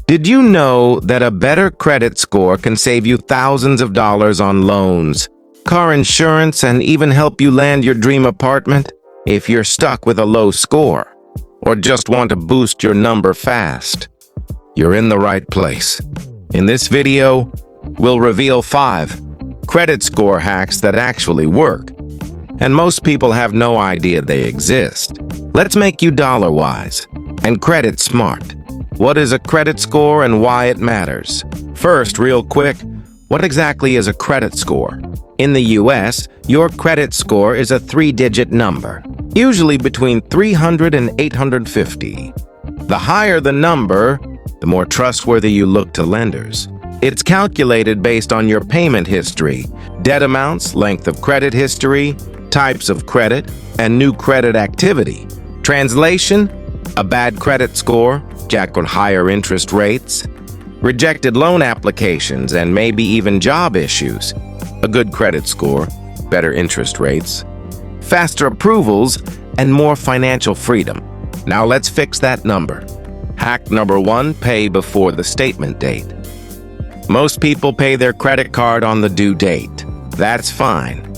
Did you know that a better credit score can save you thousands of dollars on loans, car insurance, and even help you land your dream apartment? If you're stuck with a low score, or just want to boost your number fast, you're in the right place. In this video, we'll reveal 5 credit score hacks that actually work, and most people have no idea they exist. Let's make you dollar-wise and credit smart. What is a credit score and why it matters? First, real quick, what exactly is a credit score? In the US, your credit score is a 3-digit number, usually between 300 and 850. The higher the number, the more trustworthy you look to lenders. It's calculated based on your payment history, debt amounts, length of credit history, types of credit, and new credit activity. Translation: a bad credit score, jacked on higher interest rates, rejected loan applications, and maybe even job issues. A good credit score, better interest rates, faster approvals, and more financial freedom. Now let's fix that number. Hack number 1, pay before the statement date. Most people pay their credit card on the due date. That's fine,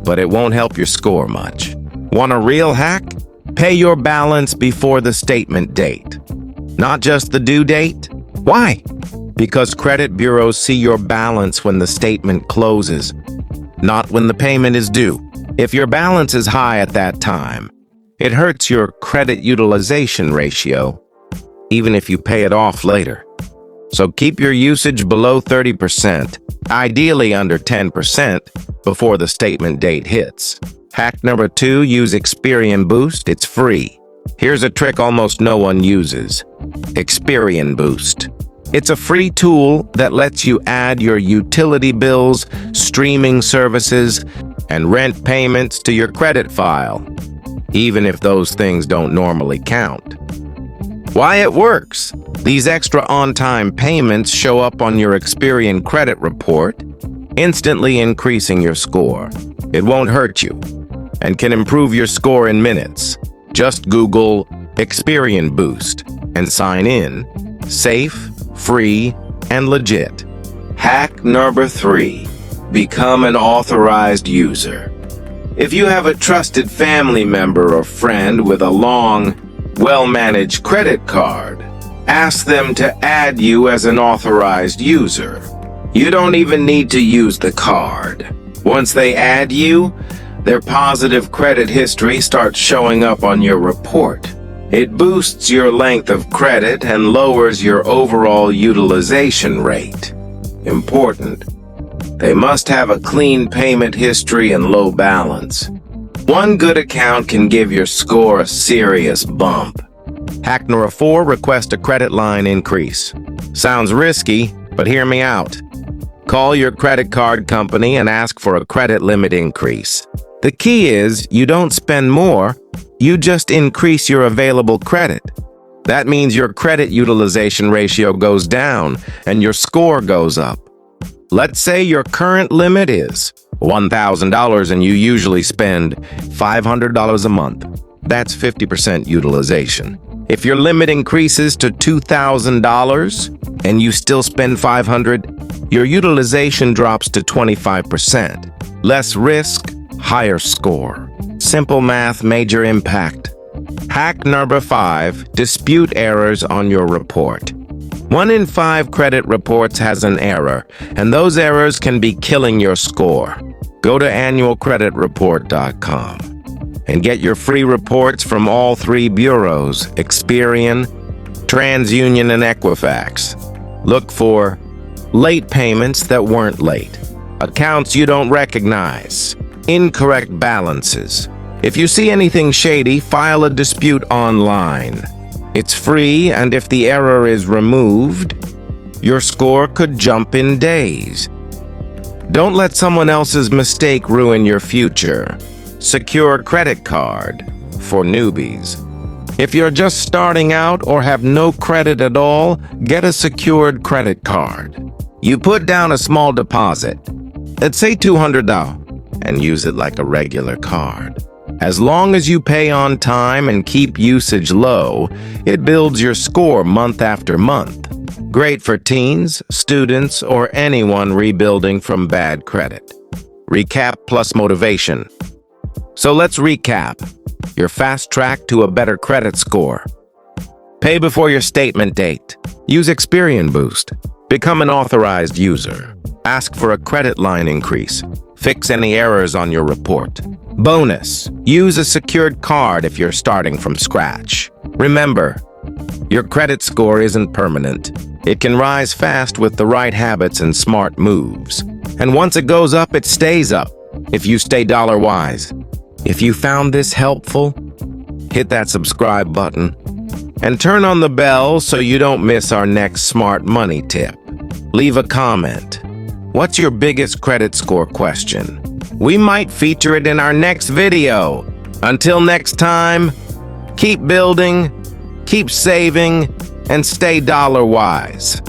but it won't help your score much. Want a real hack? Pay your balance before the statement date, not just the due date. Why? Because credit bureaus see your balance when the statement closes, not when the payment is due. If your balance is high at that time, it hurts your credit utilization ratio, even if you pay it off later. So keep your usage below 30%, ideally under 10%, before the statement date hits. Hack number 2, use Experian Boost. It's free. Here's a trick almost no one uses. Experian Boost. It's a free tool that lets you add your utility bills, streaming services, and rent payments to your credit file, even if those things don't normally count. Why it works? These extra on-time payments show up on your Experian credit report, instantly increasing your score. It won't hurt you and can improve your score in minutes. Just Google Experian Boost and sign in. Safe, free, and legit. Hack number 3, become an authorized user. If you have a trusted family member or friend with a long, well-managed credit card, ask them to add you as an authorized user. You don't even need to use the card. Once they add you, their positive credit history starts showing up on your report. It boosts your length of credit and lowers your overall utilization rate. Important: they must have a clean payment history and low balance. One good account can give your score a serious bump. Hack number 4, request a credit line increase. Sounds risky, but hear me out. Call your credit card company and ask for a credit limit increase. The key is you don't spend more, you just increase your available credit. That means your credit utilization ratio goes down and your score goes up. Let's say your current limit is $1,000 and you usually spend $500 a month. That's 50% utilization. If your limit increases to $2,000 and you still spend $500, your utilization drops to 25%. Less risk, higher score. Simple math, major impact. Hack number 5, dispute errors on your report. 1 in 5 credit reports has an error, and those errors can be killing your score. Go to annualcreditreport.com and get your free reports from all 3 bureaus, Experian, TransUnion, and Equifax. Look for late payments that weren't late, accounts you don't recognize, incorrect balances. If you see anything shady, file a dispute online. It's free, and if the error is removed, your score could jump in days. Don't let someone else's mistake ruin your future. Secure credit card for newbies. If you're just starting out or have no credit at all, get a secured credit card. You put down a small deposit, let's say $200, and use it like a regular card. As long as you pay on time and keep usage low, it builds your score month after month. Great for teens, students, or anyone rebuilding from bad credit. Recap plus motivation. So let's recap. Your fast track to a better credit score. Pay before your statement date. Use Experian Boost. Become an authorized user. Ask for a credit line increase. Fix any errors on your report. Bonus: use a secured card if you're starting from scratch. Remember, your credit score isn't permanent. It can rise fast with the right habits and smart moves. And once it goes up, it stays up, if you stay dollar-wise. If you found this helpful, hit that subscribe button and turn on the bell so you don't miss our next smart money tip. Leave a comment. What's your biggest credit score question? We might feature it in our next video. Until next time, keep building, keep saving, and stay dollar-wise.